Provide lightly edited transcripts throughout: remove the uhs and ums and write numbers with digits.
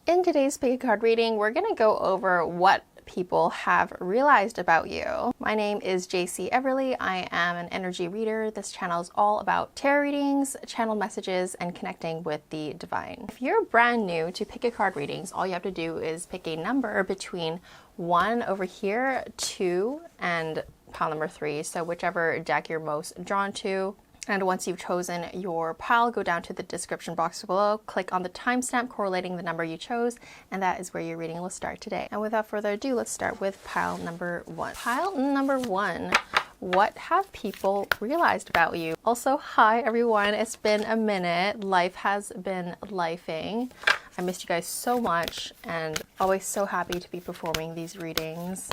In today's pick a card reading, we're going to go over what people have realized about you. My name is Jacey Everly. I am an energy reader. This channel is all about tarot readings, channel messages, and connecting with the divine. If you're brand new to pick a card readings, all you have to do is pick a number between 1 over here, 2, and pile number 3. So whichever deck you're most drawn to. And once you've chosen your pile, go down to the description box below, click on the timestamp correlating the number you chose, and that is where your reading will start today. And without further ado, let's start with pile number 1. Pile number 1, what have people realized about you? Also, hi everyone, it's been a minute. Life has been lifing. I missed you guys so much and always so happy to be performing these readings.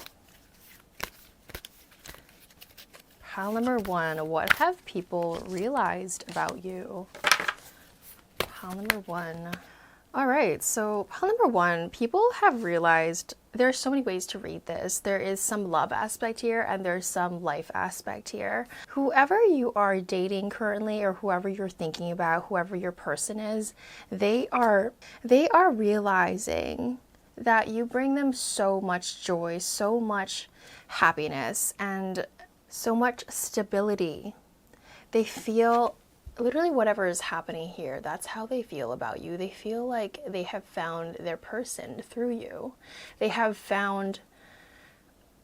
Pile number 1, what have people realized about you? Pile number 1. All right, so pile number 1, people have realized there are so many ways to read this. There is some love aspect here and there's some life aspect here. Whoever you are dating currently or whoever you're thinking about, whoever your person is, they are realizing that you bring them so much joy, so much happiness, and so much stability. They feel literally whatever is happening here, that's how they feel about you. They feel like they have found their person through you. They've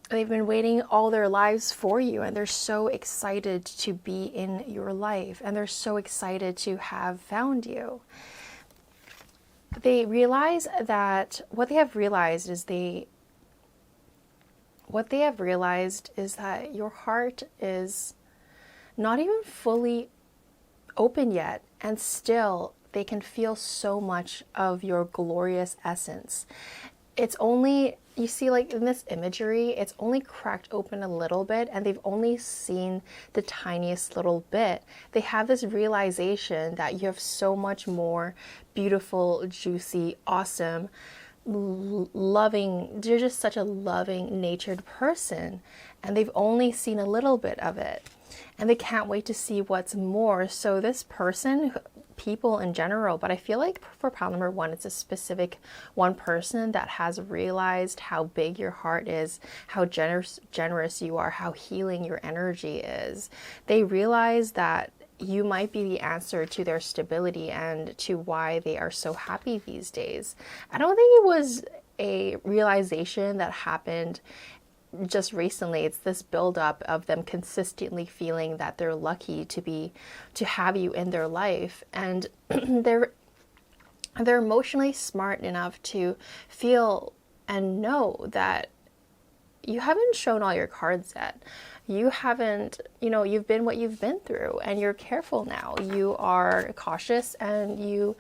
been waiting all their lives for you, and they're so excited to be in your life, and they're so excited to have found you. They realize that what they have realized is that your heart is not even fully open yet, and still they can feel so much of your glorious essence. It's only, you see, like in this imagery, it's only cracked open a little bit and they've only seen the tiniest little bit. They have this realization that you have so much more beautiful, juicy, awesome, loving, you're just such a loving natured person, and they've only seen a little bit of it and they can't wait to see what's more. So this person, people in general, but I feel like for pile number 1, it's a specific one person that has realized how big your heart is, how generous you are, how healing your energy is. They realize that you might be the answer to their stability and to why they are so happy these days. I don't think it was a realization that happened just recently. It's this buildup of them consistently feeling that they're lucky to have you in their life, and they're emotionally smart enough to feel and know that you haven't shown all your cards yet. You haven't, you've been what you've been through, and you're careful now. You are cautious and you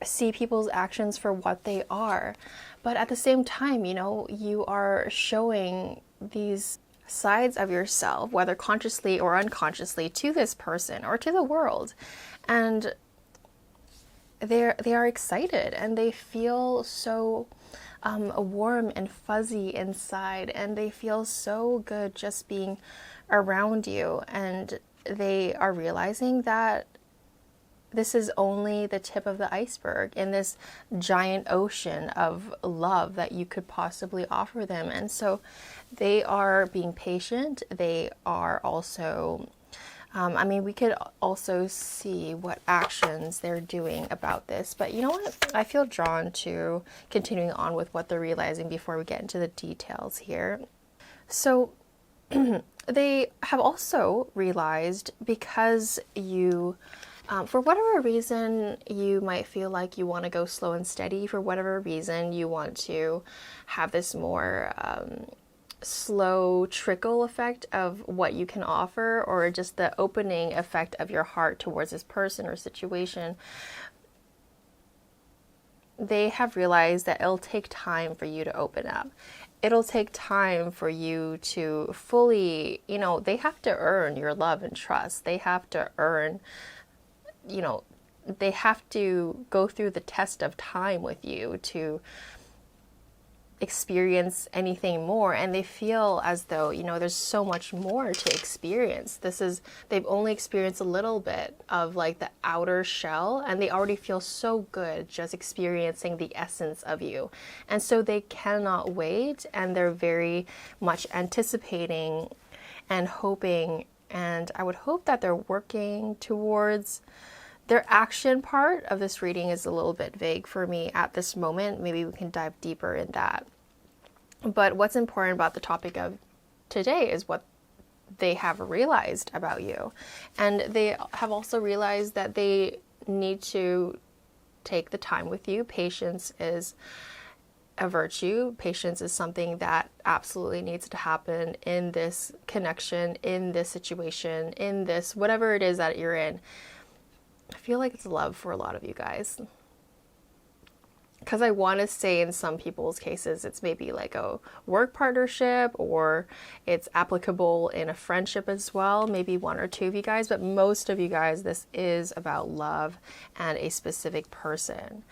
see people's actions for what they are. But at the same time, you are showing these sides of yourself, whether consciously or unconsciously, to this person or to the world. And they are excited and they feel so warm and fuzzy inside, and they feel so good just being around you. And they are realizing that this is only the tip of the iceberg in this giant ocean of love that you could possibly offer them. And so they are being patient. They are also, we could also see what actions they're doing about this. But you know what? I feel drawn to continuing on with what they're realizing before we get into the details here. So they have also realized, because you, for whatever reason, you might feel like you want to go slow and steady. For whatever reason, you want to have this more slow trickle effect of what you can offer, or just the opening effect of your heart towards this person or situation. They have realized that it'll take time for you to open up. It'll take time for you to fully, they have to earn your love and trust. They have to earn, they have to go through the test of time with you to experience anything more, and they feel as though, you know, there's so much more to experience. They've only experienced a little bit of like the outer shell, and they already feel so good just experiencing the essence of you. And so they cannot wait, and they're very much anticipating and hoping, and I would hope that they're working towards their action. Part of this reading is a little bit vague for me at this moment. Maybe we can dive deeper in that. But what's important about the topic of today is what they have realized about you. And they have also realized that they need to take the time with you. Patience is a virtue. Patience is something that absolutely needs to happen in this connection, in this situation, in this, whatever it is that you're in. I feel like it's love for a lot of you guys. Because I want to say in some people's cases, it's maybe like a work partnership, or it's applicable in a friendship as well. Maybe one or two of you guys, but most of you guys, this is about love and a specific person.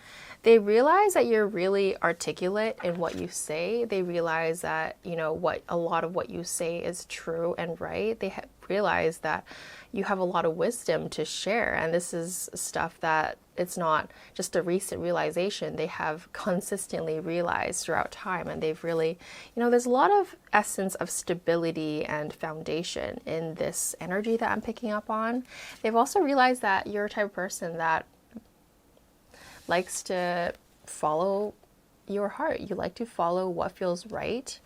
They realize that you're really articulate in what you say. They realize that, you know, a lot of what you say is true and right. They realize that you have a lot of wisdom to share. And this is stuff that it's not just a recent realization. They have consistently realized throughout time. And they've really, you know, there's a lot of essence of stability and foundation in this energy that I'm picking up on. They've also realized that you're a type of person that likes to follow your heart. You like to follow what feels right.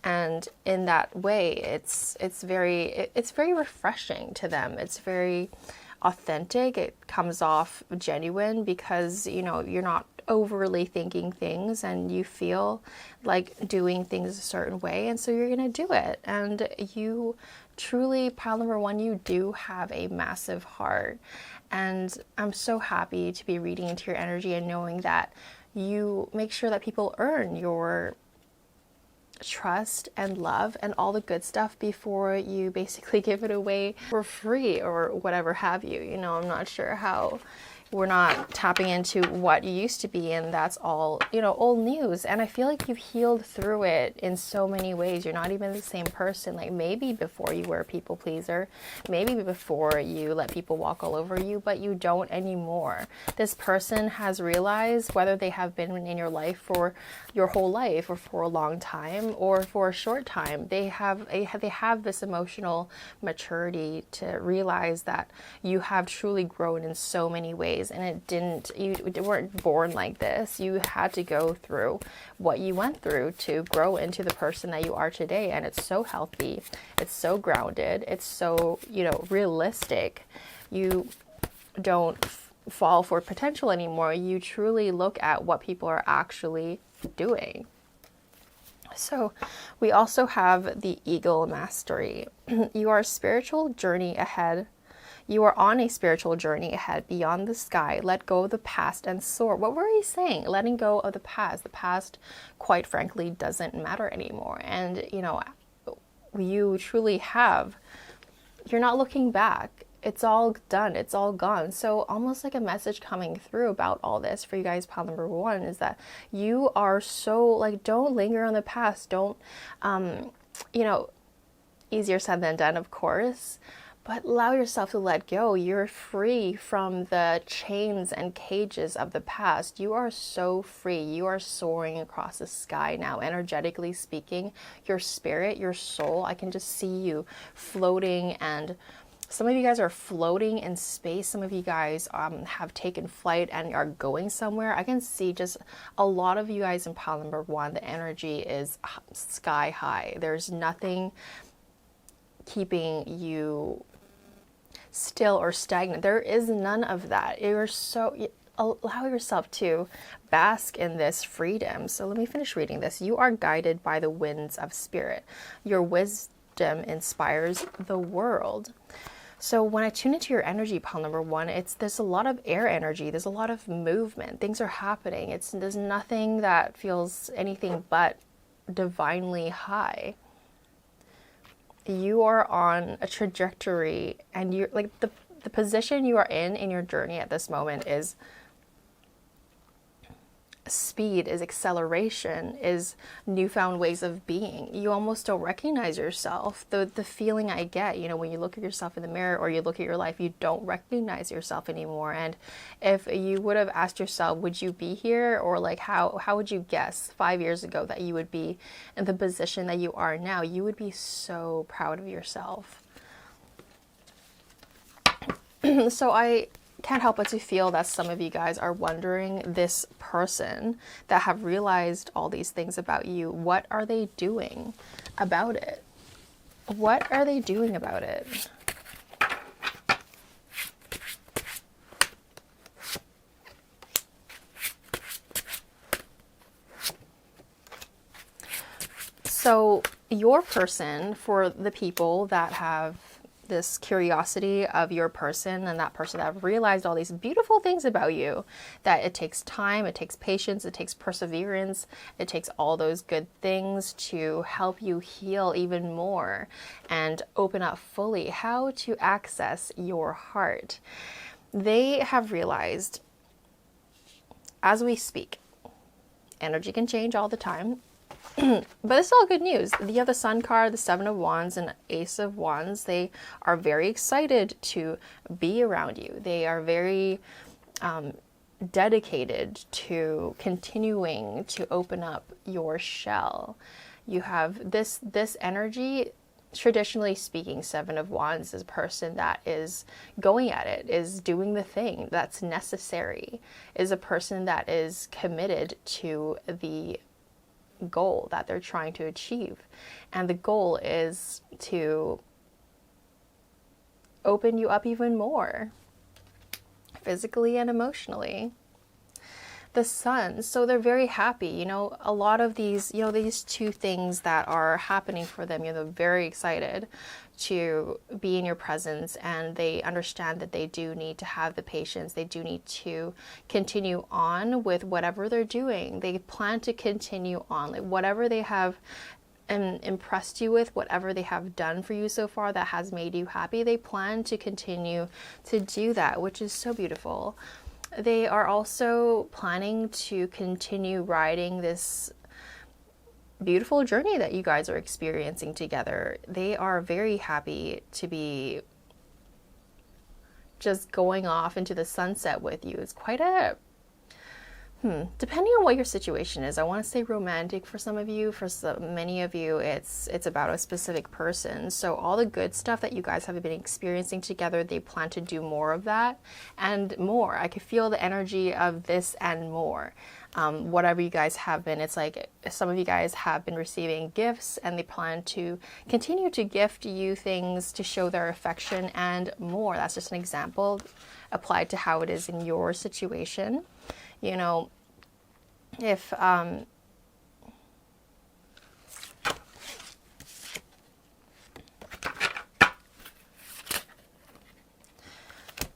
And in that way, it's very refreshing to them. It's very authentic. It comes off genuine because, you know, you're not overly thinking things, and you feel like doing things a certain way, and so you're going to do it. And you truly, pile number one, you do have a massive heart. And I'm so happy to be reading into your energy and knowing that you make sure that people earn your trust and love and all the good stuff before you basically give it away for free or whatever have you. You know, I'm not sure how we're not tapping into what you used to be, and that's all, you know, old news. And I feel like you've healed through it in so many ways. You're not even the same person. Like maybe before you were a people pleaser, maybe before you let people walk all over you, but you don't anymore. This person has realized, whether they have been in your life for your whole life or for a long time or for a short time, they have this emotional maturity to realize that you have truly grown in so many ways. And you weren't born like this. You had to go through what you went through to grow into the person that you are today. And it's so healthy. It's so grounded. It's so, you know, realistic. You don't fall for potential anymore. You truly look at what people are actually doing. So we also have the Eagle Mastery. You are a spiritual journey ahead. You are on a spiritual journey ahead beyond the sky. Let go of the past and soar. What were you saying? Letting go of the past. The past, quite frankly, doesn't matter anymore. And, you know, you truly have. You're not looking back. It's all done. It's all gone. So almost like a message coming through about all this for you guys, pile number one, is that you are so, like, don't linger on the past. Don't, you know, easier said than done, of course. But allow yourself to let go. You're free from the chains and cages of the past. You are so free. You are soaring across the sky now, energetically speaking. Your spirit, your soul, I can just see you floating, and some of you guys are floating in space. Some of you guys have taken flight and are going somewhere. I can see just a lot of you guys in pile number one, the energy is sky high. There's nothing keeping you still or stagnant. There is none of that. Allow yourself to bask in this freedom. So let me finish reading this. You are guided by the winds of spirit. Your wisdom inspires the world. So when I tune into your energy, pile number one, there's a lot of air energy. There's a lot of movement. Things are happening. There's nothing that feels anything but divinely high. You are on a trajectory, and you're like the position you are in your journey at this moment is speed, is acceleration, is newfound ways of being. You almost don't recognize yourself. The feeling I get, you know, when you look at yourself in the mirror or you look at your life, you don't recognize yourself anymore. And if you would have asked yourself, would you be here? Or like, how would you guess 5 years ago that you would be in the position that you are now? You would be so proud of yourself. So I can't help but to feel that some of you guys are wondering, this person that have realized all these things about you, what are they doing about it? What are they doing about it? So your person, for the people that have this curiosity of your person and that person that have realized all these beautiful things about you, that it takes time, it takes patience, it takes perseverance, it takes all those good things to help you heal even more and open up fully how to access your heart. They have realized, as we speak, energy can change all the time. But it's all good news. You have the Sun card, the Seven of Wands, and Ace of Wands. They are very excited to be around you. They are very dedicated to continuing to open up your shell. You have this energy. Traditionally speaking, Seven of Wands is a person that is going at it, is doing the thing that's necessary, is a person that is committed to the goal that they're trying to achieve. And the goal is to open you up even more, physically and emotionally. The Sun, so they're very happy. You know, a lot of these, you know, these two things that are happening for them, you know, they're very excited to be in your presence, and they understand that they do need to have the patience. They do need to continue on with whatever they're doing. They plan to continue on, like whatever they have impressed you with, whatever they have done for you so far that has made you happy, they plan to continue to do that, which is so beautiful. They are also planning to continue riding this beautiful journey that you guys are experiencing together. They are very happy to be just going off into the sunset with you. It's quite a depending on what your situation is. I want to say romantic for some of you. For many of you, it's about a specific person. So all the good stuff that you guys have been experiencing together, they plan to do more of that and more. I could feel the energy of this and more. Whatever you guys have been, it's like some of you guys have been receiving gifts, and they plan to continue to gift you things to show their affection and more. That's just an example applied to how it is in your situation. You know, if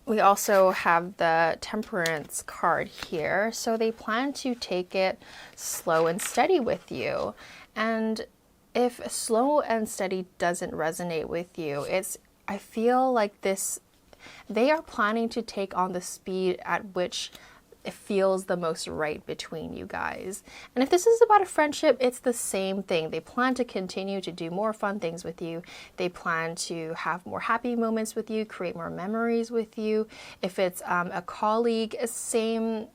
we also have the Temperance card here. So they plan to take it slow and steady with you. And if slow and steady doesn't resonate with you, I feel like they are planning to take on the speed at which it feels the most right between you guys. And if this is about a friendship, it's the same thing. They plan to continue to do more fun things with you. They plan to have more happy moments with you, create more memories with you. If it's a colleague, same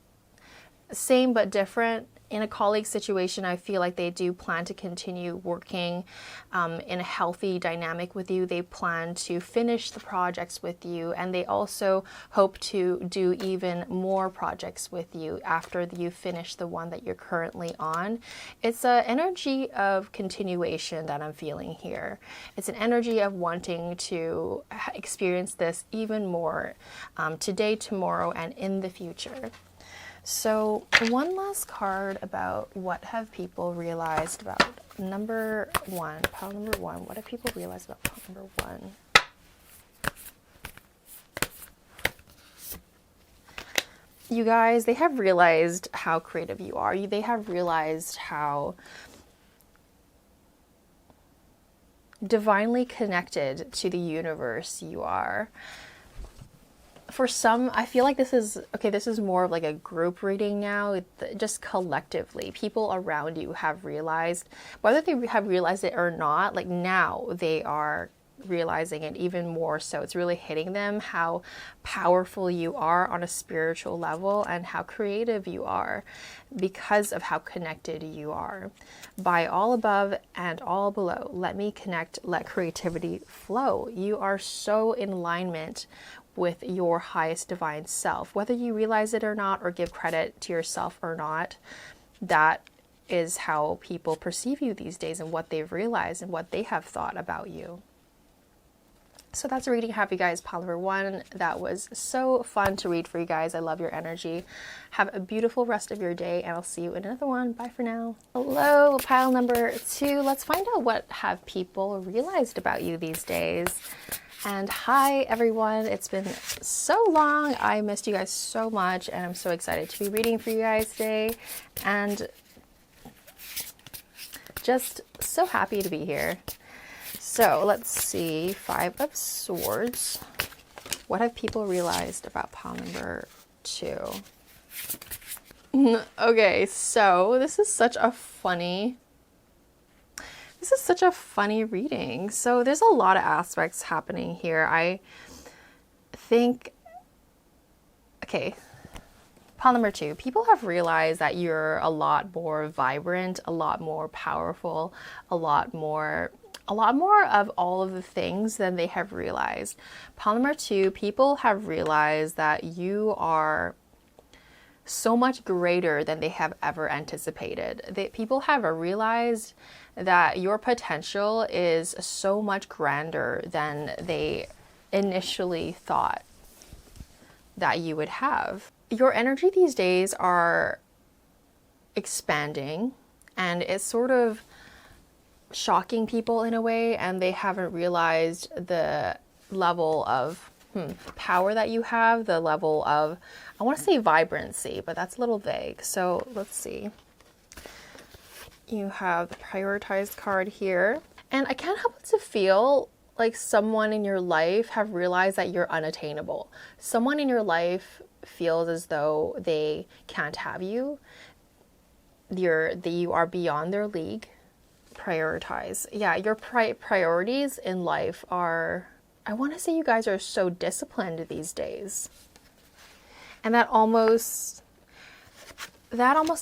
but different. In a colleague situation, I feel like they do plan to continue working in a healthy dynamic with you. They plan to finish the projects with you, and they also hope to do even more projects with you after you finish the one that you're currently on. It's an energy of continuation that I'm feeling here. It's an energy of wanting to experience this even more today, tomorrow, and in the future. So one last card about what have people realized about number one, pile number one. What have people realized about pile number one? You guys, they have realized how creative you are. They have realized how divinely connected to the universe you are. For some, I feel like this is, okay, this is more of like a group reading now. Just collectively, people around you have realized, whether they have realized it or not, like now they are realizing it even more so. It's really hitting them how powerful you are on a spiritual level and how creative you are because of how connected you are. By all above and all below, let me connect, let creativity flow. You are so in alignment with your highest divine self, whether you realize it or not, or give credit to yourself or not. That is how people perceive you these days and what they've realized and what they have thought about you. So that's a reading. Happy guys, pile number 1. That was so fun to read for you guys. I love your energy. Have a beautiful rest of your day, and I'll see you in another one. Bye for now. Hello, pile number 2. Let's find out what have people realized about you these days. And hi everyone, it's been so long. I missed you guys so much, and I'm so excited to be reading for you guys today, and just so happy to be here. So let's see, 5 of Swords. What have people realized about pile number 2? Okay, so this is such a funny reading. So there's a lot of aspects happening here. I think, okay, pile number 2, people have realized that you're a lot more vibrant, a lot more powerful, a lot more of all of the things than they have realized. Pile number 2, people have realized that you are so much greater than they have ever anticipated. People have realized that your potential is so much grander than they initially thought that you would have. Your energy these days are expanding, and it's sort of shocking people in a way, and they haven't realized the level of power that you have, the level of, I want to say vibrancy, but that's a little vague. So let's see. You have the prioritized card here, and I can't help but to feel like someone in your life have realized that you're unattainable. Someone in your life feels as though they can't have you. You are beyond their league. Prioritize. Yeah, your priorities in life are, I want to say you guys are so disciplined these days. And that almost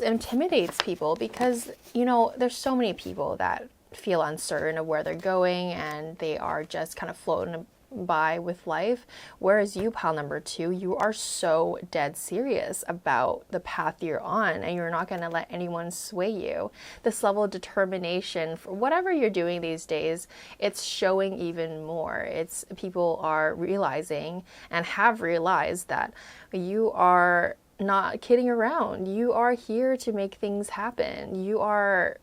intimidates people because, you know, there's so many people that feel uncertain of where they're going and they are just kind of floating by with life. Whereas you, pile number 2, you are so dead serious about the path you're on, and you're not going to let anyone sway you. This level of determination for whatever you're doing these days, it's showing even more. It's people are realizing and have realized that you are not kidding around. You are here to make things happen. You are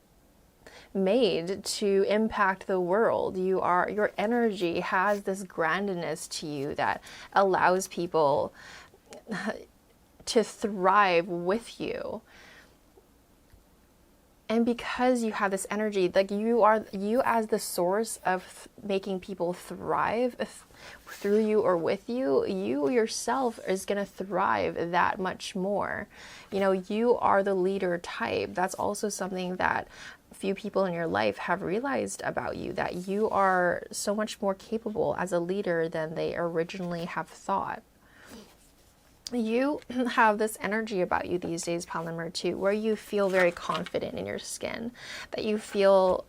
made to impact the world. Your energy has this grandness to you that allows people to thrive with you. And because you have this energy, like you as the source of making people thrive through you or with you, you yourself is going to thrive that much more. You know, you are the leader type. That's also something that few people in your life have realized about you, that you are so much more capable as a leader than they originally have thought. You have this energy about you these days, pile number 2, where you feel very confident in your skin, that you feel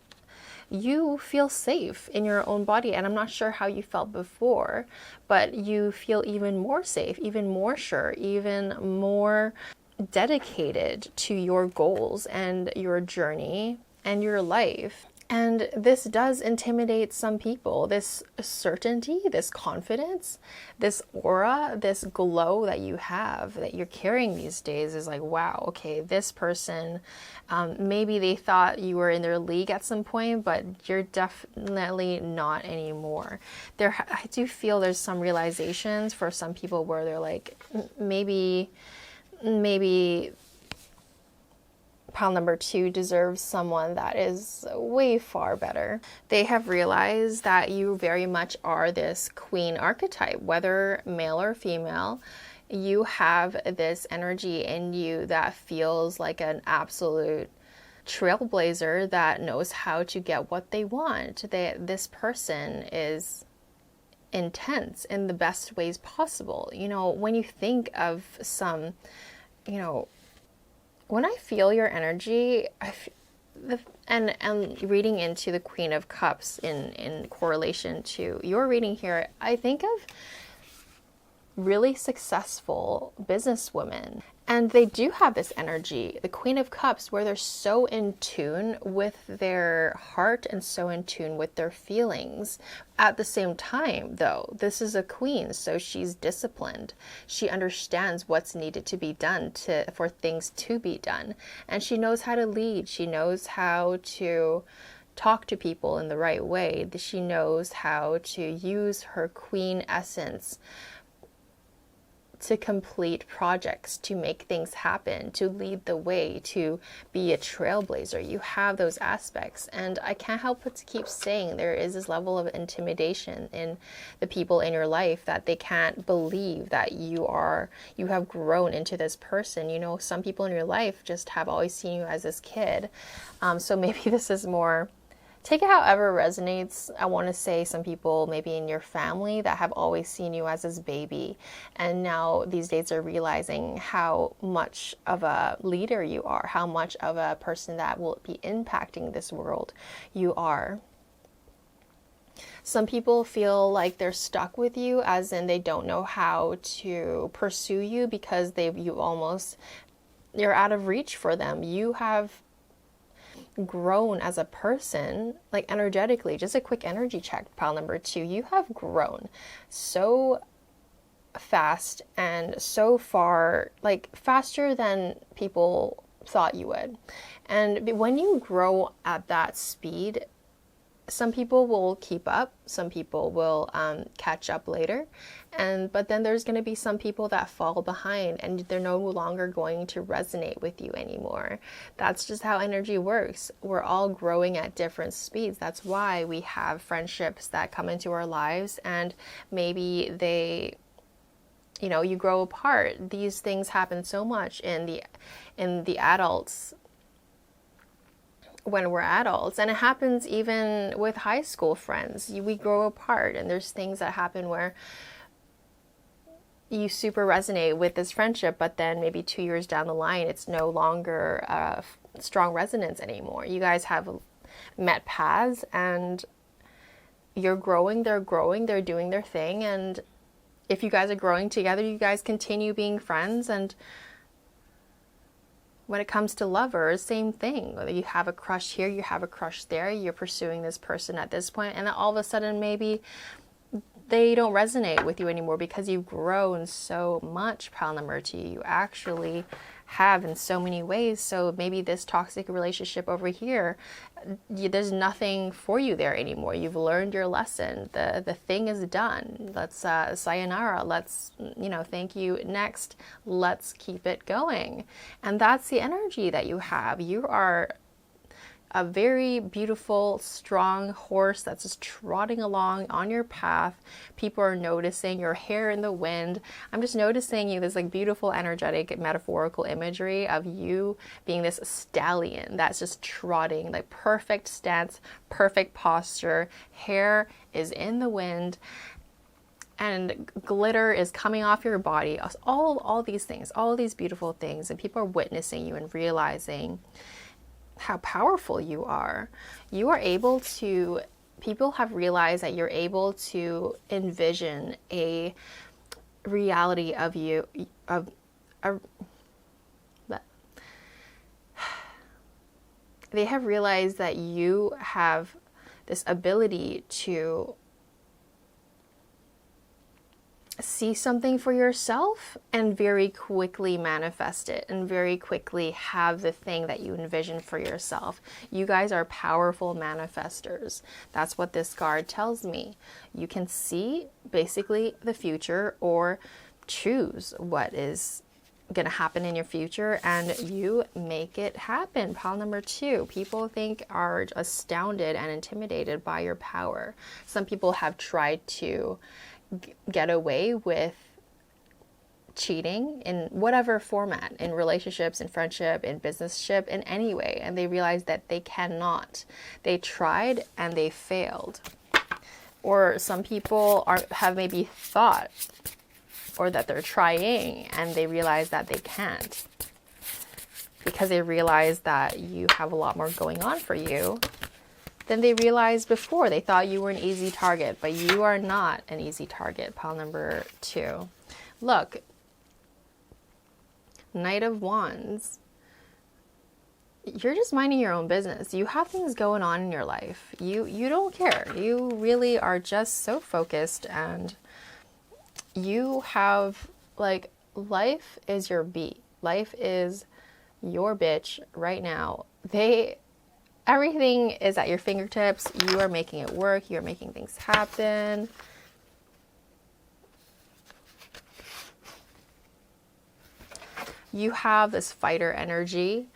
safe in your own body. And I'm not sure how you felt before, but you feel even more safe, even more sure, even more dedicated to your goals and your journey and your life. And this does intimidate some people. This certainty, this confidence, this aura, this glow that you have, that you're carrying these days is like, wow, okay, this person, maybe they thought you were in their league at some point, but you're definitely not anymore. I do feel there's some realizations for some people where they're like, maybe Pile number 2 deserves someone that is way far better. They have realized that you very much are this queen archetype, whether male or female. You have this energy in you that feels like an absolute trailblazer that knows how to get what they want. This person is intense in the best ways possible. You know, when you think of some, you know, when I feel your energy, and reading into the Queen of Cups in correlation to your reading here, I think of really successful businesswomen. And they do have this energy, the Queen of Cups, where they're so in tune with their heart and so in tune with their feelings. At the same time, though, this is a queen, so she's disciplined. She understands what's needed to be done for things to be done. And she knows how to lead. She knows how to talk to people in the right way. She knows how to use her queen essence to complete projects, to make things happen, to lead the way, to be a trailblazer. You have those aspects. And I can't help but to keep saying there is this level of intimidation in the people in your life that they can't believe that you have grown into this person. You know, some people in your life just have always seen you as this kid. So maybe this is more, take it however resonates. I want to say some people maybe in your family that have always seen you as this baby, and now these days are realizing how much of a leader you are, how much of a person that will be impacting this world you are. Some people feel like they're stuck with you, as in they don't know how to pursue you because you're out of reach for them. You have grown as a person, like energetically. Just a quick energy check, pile number 2. You have grown so fast and so far, like faster than people thought you would. And when you grow at that speed, some people will keep up, some people will catch up later, but then there's going to be some people that fall behind and they're no longer going to resonate with you anymore. That's just how energy works. We're all growing at different speeds. That's why we have friendships that come into our lives and maybe you grow apart. These things happen so much in the adults, when we're adults, and it happens even with high school friends. We grow apart, and there's things that happen where you super resonate with this friendship, but then maybe 2 years down the line, it's no longer a strong resonance anymore. You guys have met paths, and you're growing, they're doing their thing, and if you guys are growing together, you guys continue being friends. And when it comes to lovers, same thing. Whether you have a crush here, you have a crush there, you're pursuing this person at this point, and then all of a sudden maybe they don't resonate with you anymore because you've grown so much, pile number 2. You actually have in so many ways. So maybe this toxic relationship over here, there's nothing for you there anymore. You've learned your lesson. The thing is done. Let's sayonara. Let's, thank you, next. Let's keep it going. And that's the energy that you have. You are a very beautiful, strong horse that's just trotting along on your path. People are noticing your hair in the wind. I'm just noticing you, this like beautiful, energetic, metaphorical imagery of you being this stallion that's just trotting, like perfect stance, perfect posture. Hair is in the wind, and glitter is coming off your body. All these things, all these beautiful things, and people are witnessing you and realizing how powerful you are. People have realized that you're able to envision a reality of you, they have realized that you have this ability to see something for yourself and very quickly manifest it and very quickly have the thing that you envision for yourself. You guys are powerful manifestors. That's what this card tells me. You can see basically the future or choose what is going to happen in your future, and you make it happen. Pile number 2, people are astounded and intimidated by your power. Some people have tried to get away with cheating in whatever format, in relationships, in friendship, in businessship, in any way, and they realized that they cannot. They tried and they failed. Or some people have maybe thought, or that they're trying, and they realize that they can't, because they realize that you have a lot more going on for you than they realized before. They thought you were an easy target, but you are not an easy target. Pile number 2. Look, Knight of Wands. You're just minding your own business. You have things going on in your life. You don't care. You really are just so focused, and you have, like, life is your beat. Life is your bitch right now. Everything is at your fingertips. You are making it work. You're making things happen. You have this fighter energy.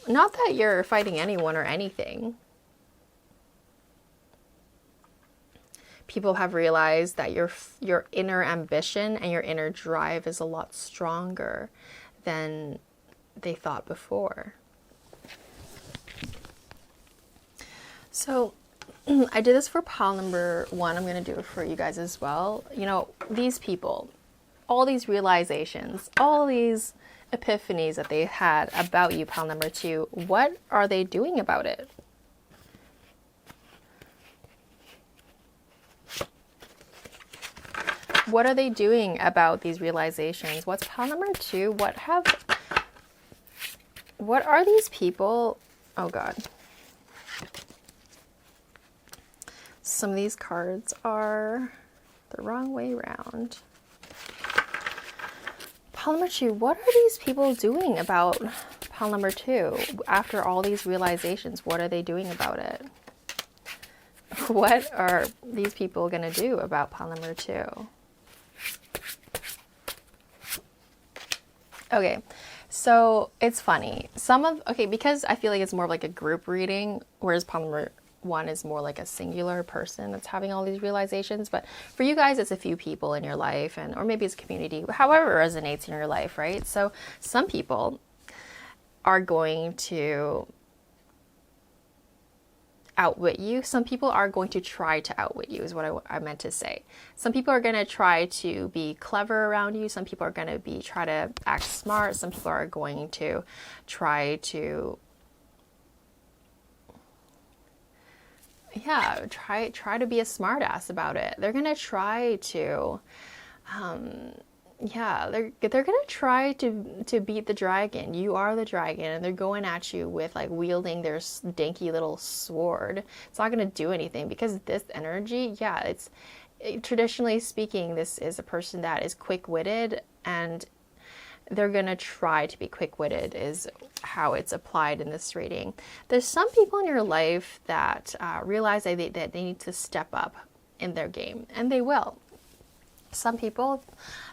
Not that you're fighting anyone or anything. People have realized that your inner ambition and your inner drive is a lot stronger than they thought before. So I did this for pile number 1. I'm going to do it for you guys as well. You know, these people, all these realizations, all these epiphanies that they had about you, pile number 2, what are they doing about it? What are they doing about these realizations? What's pile number 2? What are these people? Oh God. Some of these cards are the wrong way around. Pile number 2, what are these people doing about pile number 2? After all these realizations, what are they doing about it? What are these people going to do about pile number 2? Okay, so it's funny. Because I feel like it's more of like a group reading, whereas pile number 1 is more like a singular person that's having all these realizations. But for you guys, it's a few people in your life, or maybe it's a community, however it resonates in your life, right? So some people are going to outwit you. Some people are going to try to outwit you, is what I meant to say. Some people are going to try to be clever around you. Some people are going to try to act smart. Some people are going to try to try to be a smart ass about it. They're going to try to they're going to try to beat the dragon. You are the dragon, and they're going at you with, like, wielding their dinky little sword. It's not going to do anything, because this energy, traditionally speaking, this is a person that is quick-witted, and they're going to try to be quick-witted is how it's applied in this reading. There's some people in your life that realize that they need to step up in their game, and they will. Some people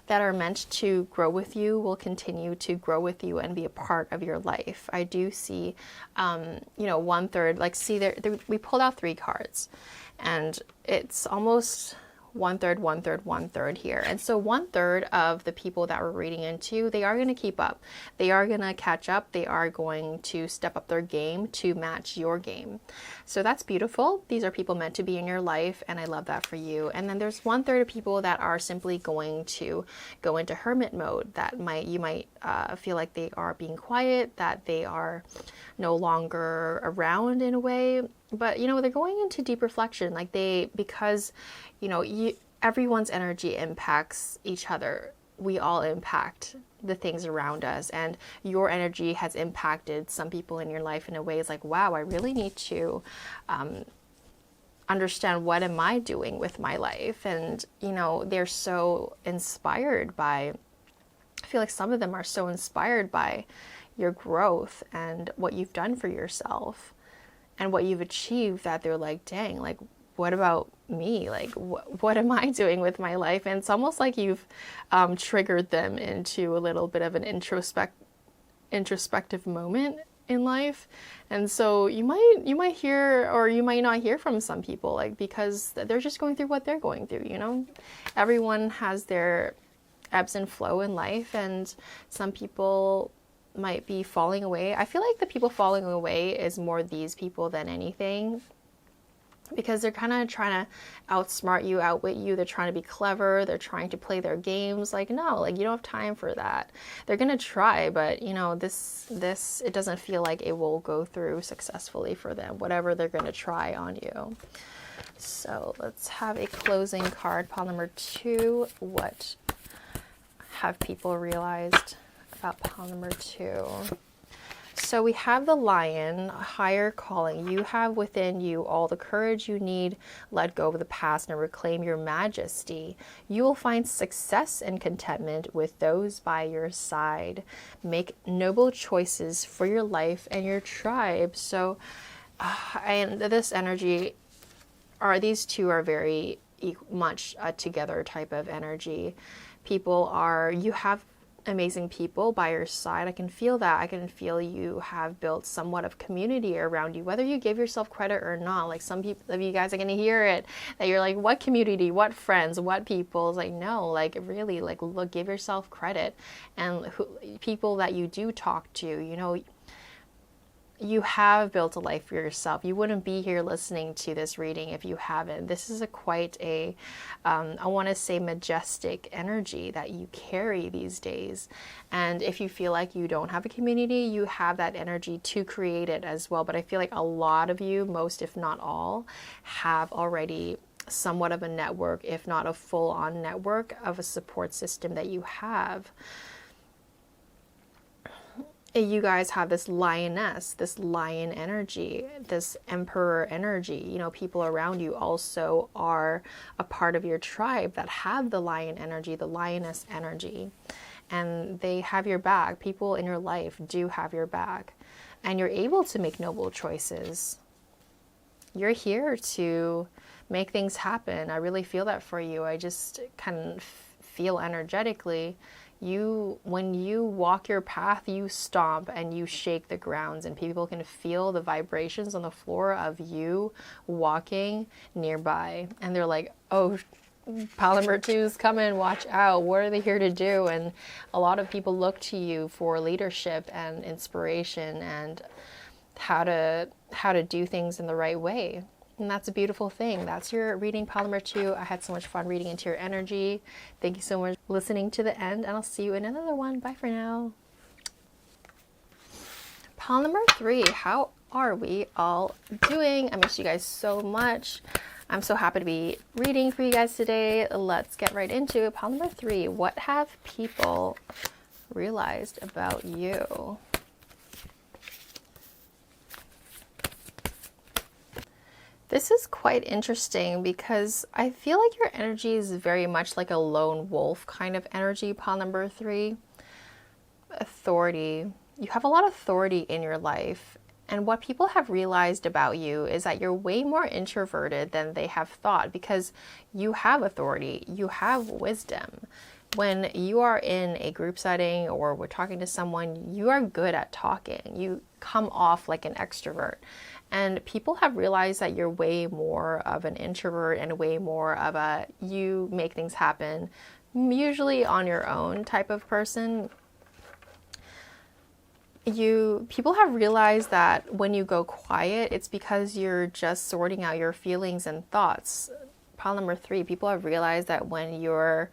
that are meant to grow with you will continue to grow with you and be a part of your life. I do see, 1/3, like, see there, we pulled out 3 cards, and it's almost 1/3, 1/3, 1/3 here. And so 1/3 of the people that we're reading into, they are going to keep up. They are going to catch up. They are going to step up their game to match your game. So that's beautiful. These are people meant to be in your life, and I love that for you. And then there's 1/3 of people that are simply going to go into hermit mode. You might feel like they are being quiet, that they are no longer around in a way. But, they're going into deep reflection, because everyone's energy impacts each other. We all impact the things around us, and your energy has impacted some people in your life in a way. It's like, wow, I really need to understand, what am I doing with my life? And, they're so inspired by, I feel like some of them are so inspired by your growth and what you've done for yourself and what you've achieved, that they're like, dang, like, what about me? Like, what am I doing with my life? And it's almost like you've triggered them into a little bit of an introspective moment in life. And so you might hear, or you might not hear from some people, like, because they're just going through what they're going through, you know? Everyone has their ebbs and flow in life, and some people might be falling away. I feel like the people falling away is more these people than anything, because they're kind of trying to outsmart you, outwit you. They're trying to be clever. They're trying to play their games. Like, no, like, you don't have time for that. They're going to try, but you know, this, it doesn't feel like it will go through successfully for them, whatever they're going to try on you. So let's have a closing card. Pile number 2. What have people realized about pile number 2? So we have the Lion, higher calling. You have within you all the courage you need. Let go of the past and reclaim your majesty. You will find success and contentment with those by your side. Make noble choices for your life and your tribe. So, and this energy, these two are very much a together type of energy. You have amazing people by your side. I can feel that. I can feel you have built somewhat of community around you, whether you give yourself credit or not. Like, some people of you guys are going to hear it, that you're like, what community, what friends, what people? It's like, no, like, really, like, look, give yourself credit. And people that you do talk to, you know, you have built a life for yourself. You wouldn't be here listening to this reading if you haven't. This is quite a, I want to say, majestic energy that you carry these days. And if you feel like you don't have a community, you have that energy to create it as well. But I feel like a lot of you, most if not all, have already somewhat of a network, if not a full-on network of a support system that you have. You guys have this lioness, this lion energy, this emperor energy. You know, people around you also are a part of your tribe that have the lion energy, the lioness energy, and they have your back. People in your life do have your back, and you're able to make noble choices. You're here to make things happen. I really feel that for you. I just kind of feel energetically, when you walk your path, you stomp and you shake the grounds, and people can feel the vibrations on the floor of you walking nearby. And they're like, oh, pile number 2's coming, watch out. What are they here to do? And a lot of people look to you for leadership and inspiration and how to do things in the right way. And that's a beautiful thing. That's your reading, pile number 2. I had so much fun reading into your energy. Thank you so much for listening to the end, and I'll see you in another one. Bye for now. Pile number 3. How are we all doing? I miss you guys so much. I'm so happy to be reading for you guys today. Let's get right into it. Pile number 3. What have people realized about you? This is quite interesting because I feel like your energy is very much like a lone wolf kind of energy, pile number 3. Authority. You have a lot of authority in your life. And what people have realized about you is that you're way more introverted than they have thought, because you have authority. You have wisdom. When you are in a group setting or we're talking to someone, you are good at talking. You come off like an extrovert. And people have realized that you're way more of an introvert and way more of a, you make things happen, usually on your own type of person. People have realized that when you go quiet, it's because you're just sorting out your feelings and thoughts. Pile number 3, people have realized that when you're,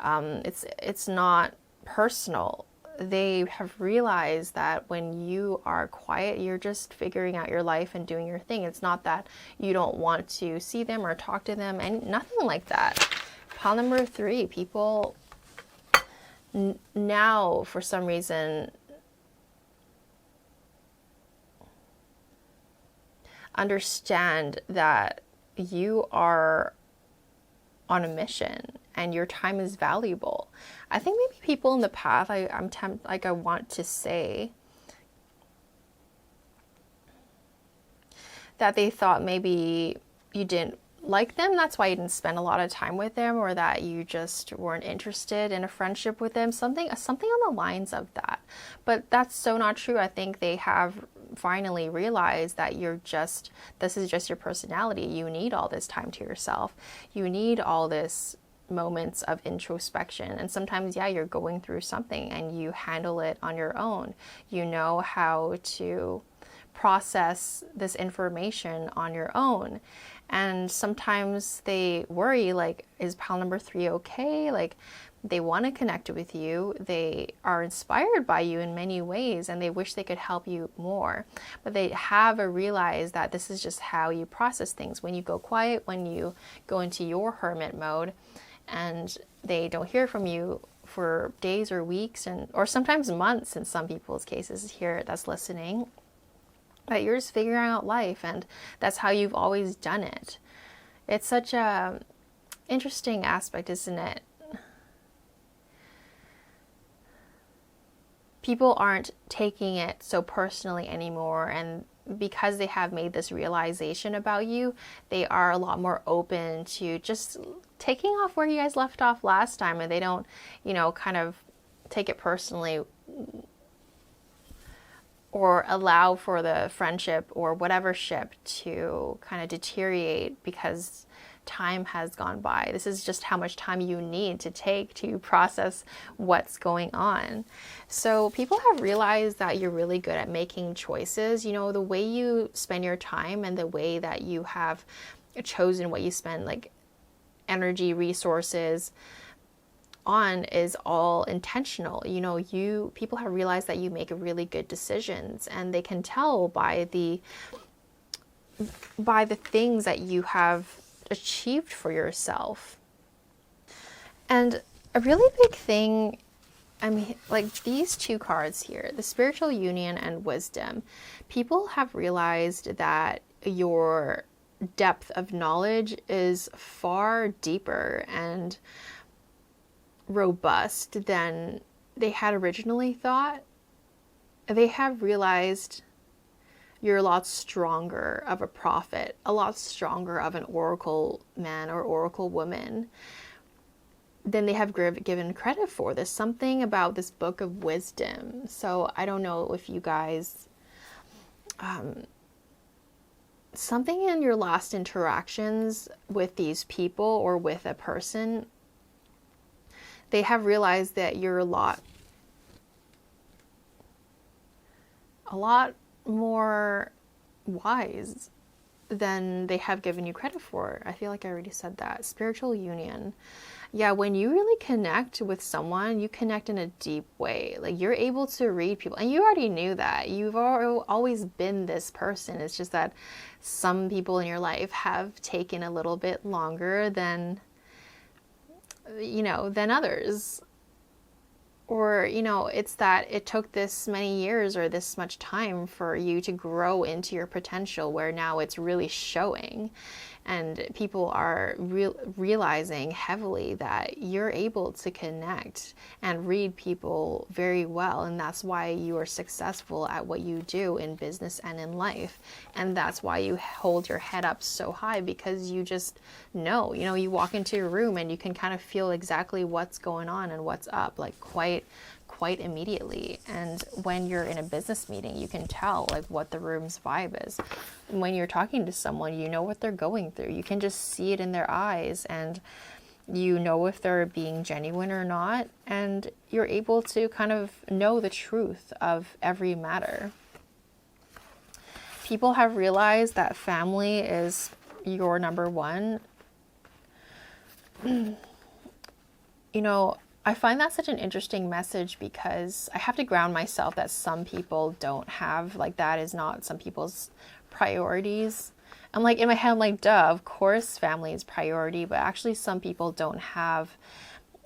it's not personal. They have realized that when you are quiet, you're just figuring out your life and doing your thing. It's not that you don't want to see them or talk to them, and nothing like that. Pile number 3, people now, for some reason, understand that you are on a mission and your time is valuable. I think maybe people in the past, I want to say that they thought maybe you didn't like them, that's why you didn't spend a lot of time with them, or that you just weren't interested in a friendship with them, something on the lines of that. But that's so not true. I think they have finally realized that this is just your personality. You need all this time to yourself. You need all this moments of introspection. And sometimes, yeah, you're going through something and you handle it on your own. You know how to process this information on your own. And sometimes they worry, like, is pal number 3 okay? Like, they want to connect with you. They are inspired by you in many ways, and they wish they could help you more. But they have realized that this is just how you process things. When you go quiet, when you go into your hermit mode, and they don't hear from you for days or weeks, or sometimes months in some people's cases here that's listening, that you're just figuring out life, and that's how you've always done it. It's such a interesting aspect, isn't it? People aren't taking it so personally anymore, and because they have made this realization about you, they are a lot more open to just taking off where you guys left off last time, and they don't, kind of take it personally or allow for the friendship or whatever ship to kind of deteriorate because time has gone by. This is just how much time you need to take to process what's going on. So people have realized that you're really good at making choices. The way you spend your time and the way that you have chosen what you spend, like, energy, resources on is all intentional. People have realized that you make really good decisions, and they can tell by the things that you have achieved for yourself. And a really big thing, like these two cards here, the spiritual union and wisdom, people have realized that your depth of knowledge is far deeper and robust than they had originally thought. They have realized you're a lot stronger of a prophet, a lot stronger of an oracle man or oracle woman than they have given credit for. There's something about this book of wisdom. So I don't know if you guys, something in your last interactions with these people or with a person, they have realized that you're a lot more wise than they have given you credit for. I feel like I already said that. Spiritual union. Yeah, when you really connect with someone, you connect in a deep way. Like, you're able to read people, and you already knew that. You've always been this person. It's just that some people in your life have taken a little bit longer than others. Or, it's that it took this many years or this much time for you to grow into your potential, where now it's really showing. And people are realizing heavily that you're able to connect and read people very well. And that's why you are successful at what you do in business and in life. And that's why you hold your head up so high, because you just know, you walk into your room and you can kind of feel exactly what's going on and what's up, like quite immediately. And when you're in a business meeting, you can tell like what the room's vibe is. When you're talking to someone, you know what they're going through. You can just see it in their eyes, and you know if they're being genuine or not, and you're able to kind of know the truth of every matter. People have realized that family is your number one. I find that such an interesting message, because I have to ground myself that some people don't have, like, that is not some people's priorities. I'm like, in my head, I'm like, duh, of course family is priority, but actually some people don't have,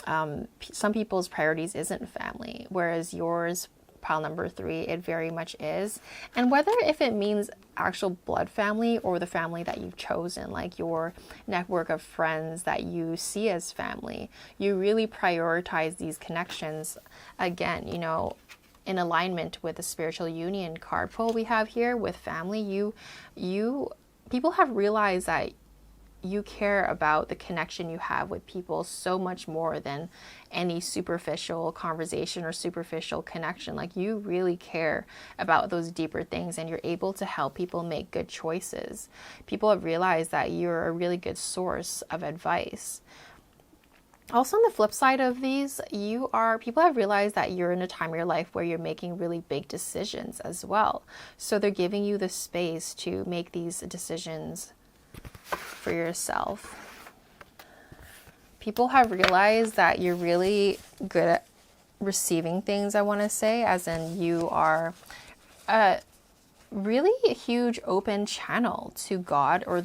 some people's priorities isn't family, whereas yours, pile number 3, it very much is. And whether if it means actual blood family or the family that you've chosen, like your network of friends that you see as family, you really prioritize these connections. Again, in alignment with the spiritual union card pull we have here with family, people have realized that you care about the connection you have with people so much more than any superficial conversation or superficial connection. Like, you really care about those deeper things, and you're able to help people make good choices. People have realized that you're a really good source of advice. Also, on the flip side of these, people have realized that you're in a time of your life where you're making really big decisions as well. So they're giving you the space to make these decisions for yourself. People have realized that you're really good at receiving things, I want to say, as in you are really a huge open channel to God, or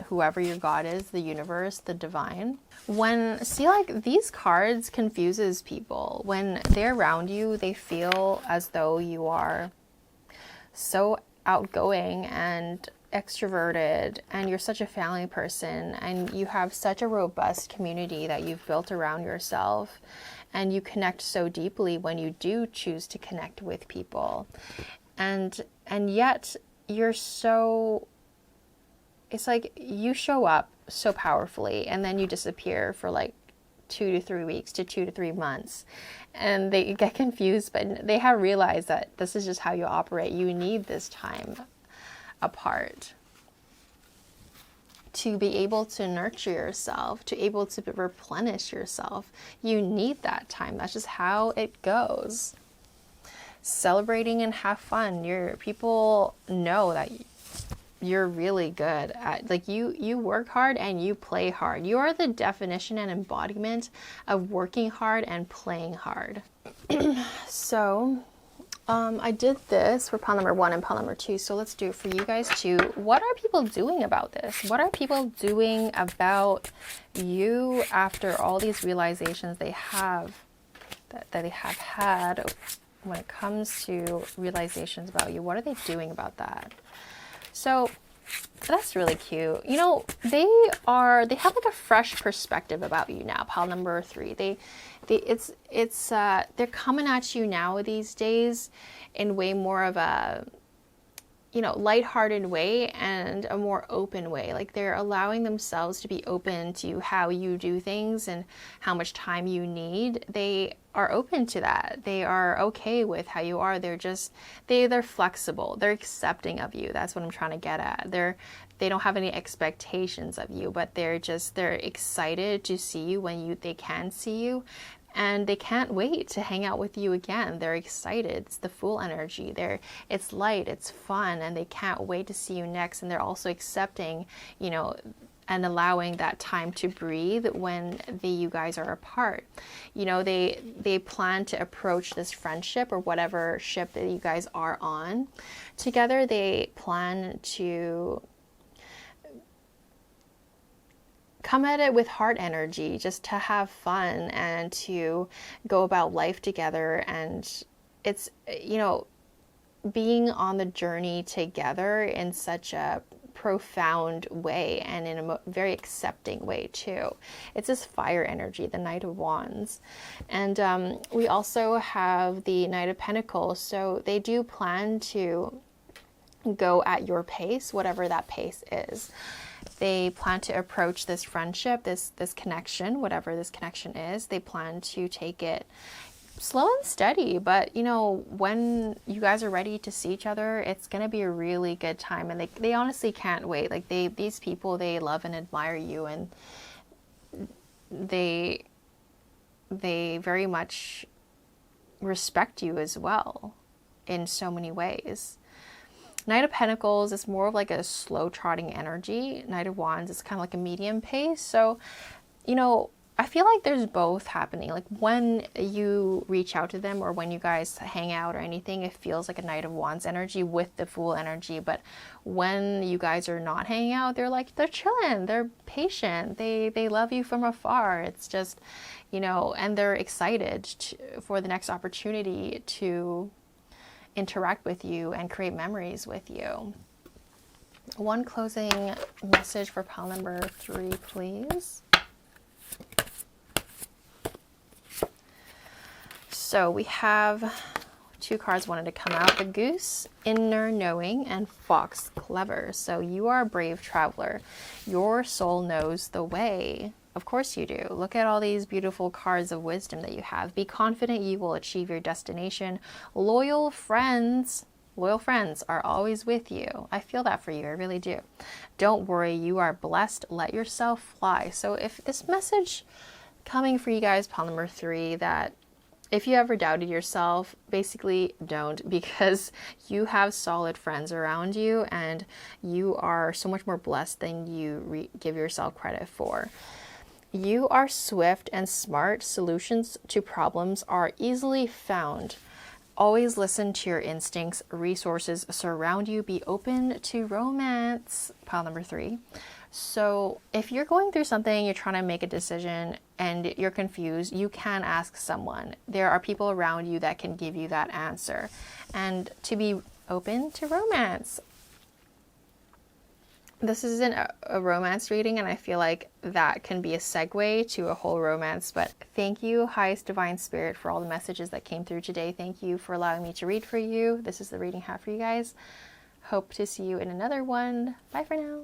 whoever your God is, the universe, the divine. Like, these cards confuses people. When they're around you, they feel as though you are so outgoing and extroverted, and you're such a family person, and you have such a robust community that you've built around yourself, and you connect so deeply when you do choose to connect with people. And yet it's like you show up so powerfully, and then you disappear for like 2 to 3 weeks to 2 to 3 months, and they get confused, but they have realized that this is just how you operate. You need this time apart to be able to nurture yourself, to able to replenish yourself. You need that time. That's just how it goes. Celebrating and have fun. People know that you're really good at, like, you work hard and you play hard. You are the definition and embodiment of working hard and playing hard. So I did this for pile number 1 and pile number 2. So let's do it for you guys too. What are people doing about this? What are people doing about you after all these realizations they have, that they have had when it comes to realizations about you? What are they doing about that? So that's really cute. You know, they have like a fresh perspective about you now. Pile number 3. They're coming at you now these days in way more of a, lighthearted way and a more open way. Like, they're allowing themselves to be open to how you do things and how much time you need. They are open to that. They are okay with how you are. They're flexible. They're accepting of you. That's what I'm trying to get at. They don't have any expectations of you, but they're excited to see you when they can see you. And they can't wait to hang out with you again. They're excited. It's the Fool energy. It's light, it's fun, and they can't wait to see you next. And they're also accepting, and allowing that time to breathe when you guys are apart. They plan to approach this friendship or whatever ship that you guys are on together. They plan to come at it with heart energy, just to have fun and to go about life together. And it's, being on the journey together in such a profound way, and in a very accepting way too. It's this fire energy, the Knight of Wands. And we also have the Knight of Pentacles. So they do plan to go at your pace, whatever that pace is. They plan to approach this friendship, this connection, whatever this connection is. They plan to take it slow and steady, but when you guys are ready to see each other, it's going to be a really good time. And they honestly can't wait. Like, these people, they love and admire you, and they very much respect you as well in so many ways. Knight of Pentacles is more of like a slow trotting energy. Knight of Wands is kind of like a medium pace. So, I feel like there's both happening. Like, when you reach out to them or when you guys hang out or anything, it feels like a Knight of Wands energy with the Fool energy. But when you guys are not hanging out, they're chilling, they're patient, they love you from afar. It's just, and they're excited for the next opportunity to interact with you and create memories with you. One closing message for pile number 3, please. So we have 2 cards wanted to come out: the Goose, inner knowing, and Fox, clever. So you are a brave traveler. Your soul knows the way. Of course you do. Look at all these beautiful cards of wisdom that you have. Be confident you will achieve your destination. Loyal friends are always with you. I feel that for you. I really do. Don't worry. You are blessed. Let yourself fly. So if this message coming for you guys, pile number 3, that if you ever doubted yourself, basically don't, because you have solid friends around you and you are so much more blessed than you give yourself credit for. You are swift and smart. Solutions to problems are easily found. Always listen to your instincts. Resources surround you. Be open to romance. Pile number 3. So if you're going through something, you're trying to make a decision and you're confused, you can ask someone. There are people around you that can give you that answer. And to be open to romance. This isn't a romance reading, and I feel like that can be a segue to a whole romance. But thank you, highest divine spirit, for all the messages that came through today. Thank you for allowing me to read for you. This is the reading I have for you guys. Hope to see you in another one. Bye for now.